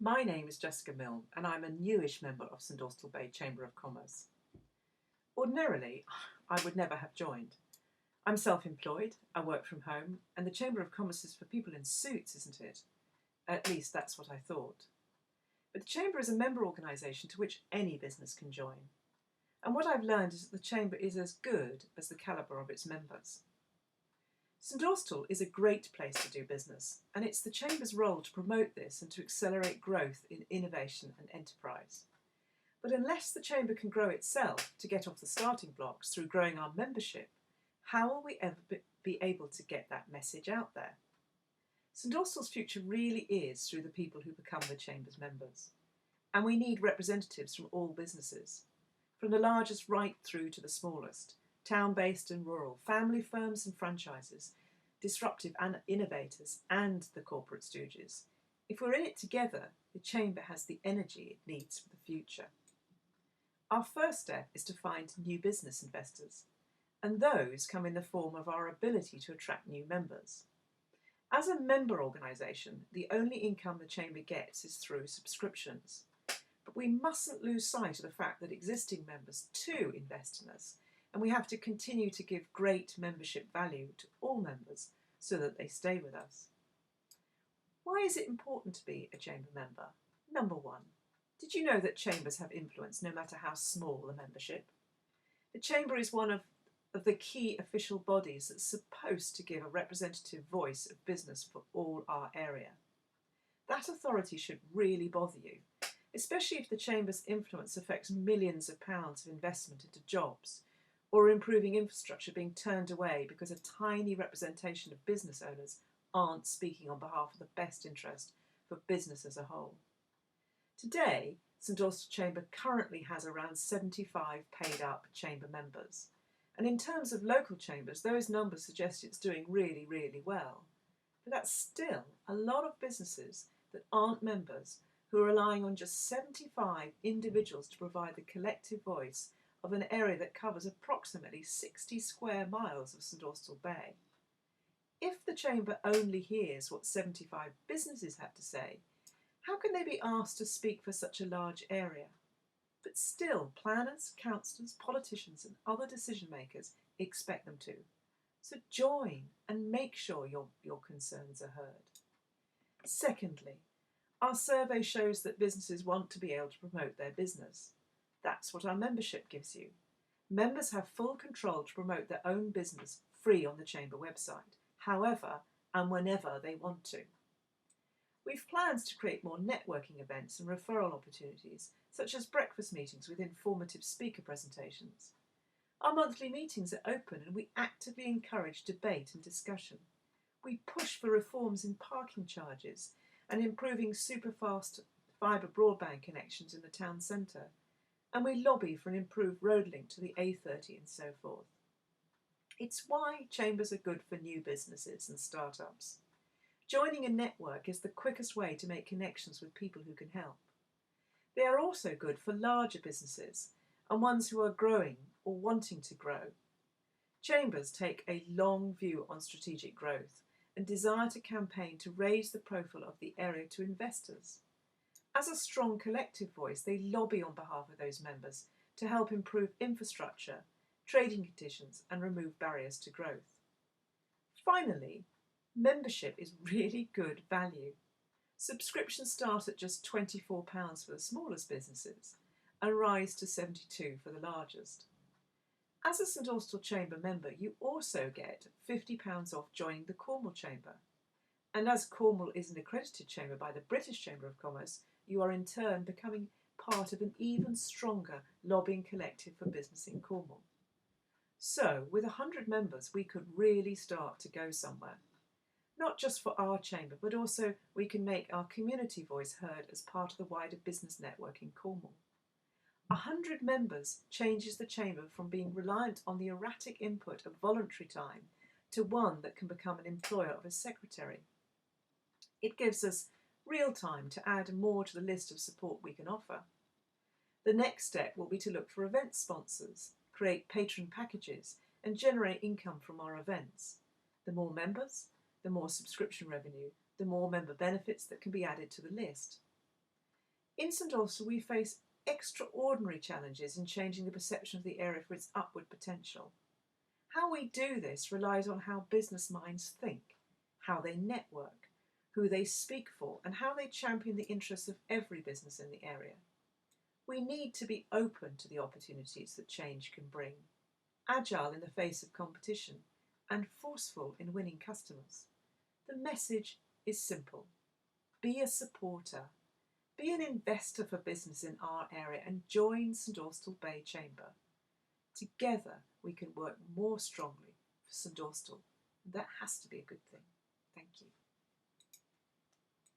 My name is Jessica Milln and I'm a newish member of St Austell Bay Chamber of Commerce. Ordinarily, I would never have joined. I'm self-employed, I work from home, and the Chamber of Commerce is for people in suits, isn't it? At least that's what I thought. But the Chamber is a member organisation to which any business can join. And what I've learned is that the Chamber is as good as the calibre of its members. St Austell is a great place to do business, and it's the Chamber's role to promote this and to accelerate growth in innovation and enterprise. But unless the Chamber can grow itself to get off the starting blocks through growing our membership, how will we ever be able to get that message out there? St Austell's future really is through the people who become the Chamber's members. And we need representatives from all businesses, from the largest right through to the smallest, town-based and rural, family firms and franchises, disruptive and innovators and the corporate stooges. If we're in it together, the Chamber has the energy it needs for the future. Our first step is to find new business investors, and those come in the form of our ability to attract new members. As a member organisation, the only income the Chamber gets is through subscriptions. But we mustn't lose sight of the fact that existing members too invest in us, and we have to continue to give great membership value to all members so that they stay with us. Why is it important to be a Chamber member? Number one, did you know that Chambers have influence no matter how small the membership? The Chamber is one of the key official bodies that's supposed to give a representative voice of business for all our area. That authority should really bother you, especially if the Chamber's influence affects millions of pounds of investment into jobs, or improving infrastructure being turned away because a tiny representation of business owners aren't speaking on behalf of the best interest for business as a whole. Today, St Austell Chamber currently has around 75 paid up Chamber members. And in terms of local chambers, those numbers suggest it's doing really, really well. But that's still a lot of businesses that aren't members who are relying on just 75 individuals to provide the collective voice of an area that covers approximately 60 square miles of St Austell Bay. If the Chamber only hears what 75 businesses have to say, how can they be asked to speak for such a large area? But still, planners, councillors, politicians and other decision makers expect them to. So join and make sure your concerns are heard. Secondly, our survey shows that businesses want to be able to promote their business. That's what our membership gives you. Members have full control to promote their own business free on the Chamber website, however and whenever they want to. We've plans to create more networking events and referral opportunities, such as breakfast meetings with informative speaker presentations. Our monthly meetings are open and we actively encourage debate and discussion. We push for reforms in parking charges and improving superfast fibre broadband connections in the town centre, and we lobby for an improved road link to the A30 and so forth. It's why chambers are good for new businesses and startups. Joining a network is the quickest way to make connections with people who can help. They are also good for larger businesses and ones who are growing or wanting to grow. Chambers take a long view on strategic growth and desire to campaign to raise the profile of the area to investors. As a strong collective voice, they lobby on behalf of those members to help improve infrastructure, trading conditions and remove barriers to growth. Finally, membership is really good value. Subscriptions start at just £24 for the smallest businesses and rise to £72 for the largest. As a St Austell Chamber member, you also get £50 off joining the Cornwall Chamber. And as Cornwall is an accredited chamber by the British Chamber of Commerce, you are in turn becoming part of an even stronger lobbying collective for business in Cornwall. So, with 100 members, we could really start to go somewhere. Not just for our chamber, but also we can make our community voice heard as part of the wider business network in Cornwall. 100 members changes the chamber from being reliant on the erratic input of voluntary time to one that can become an employer of a secretary. It gives us real time to add more to the list of support we can offer. The next step will be to look for event sponsors, create patron packages and generate income from our events. The more members, the more subscription revenue, the more member benefits that can be added to the list. In St Austell, we face extraordinary challenges in changing the perception of the area for its upward potential. How we do this relies on how business minds think, how they network, who they speak for, and how they champion the interests of every business in the area. We need to be open to the opportunities that change can bring, agile in the face of competition, and forceful in winning customers. The message is simple. Be a supporter. Be an investor for business in our area and join St Austell Bay Chamber. Together we can work more strongly for St Austell, and that has to be a good thing. Thank you.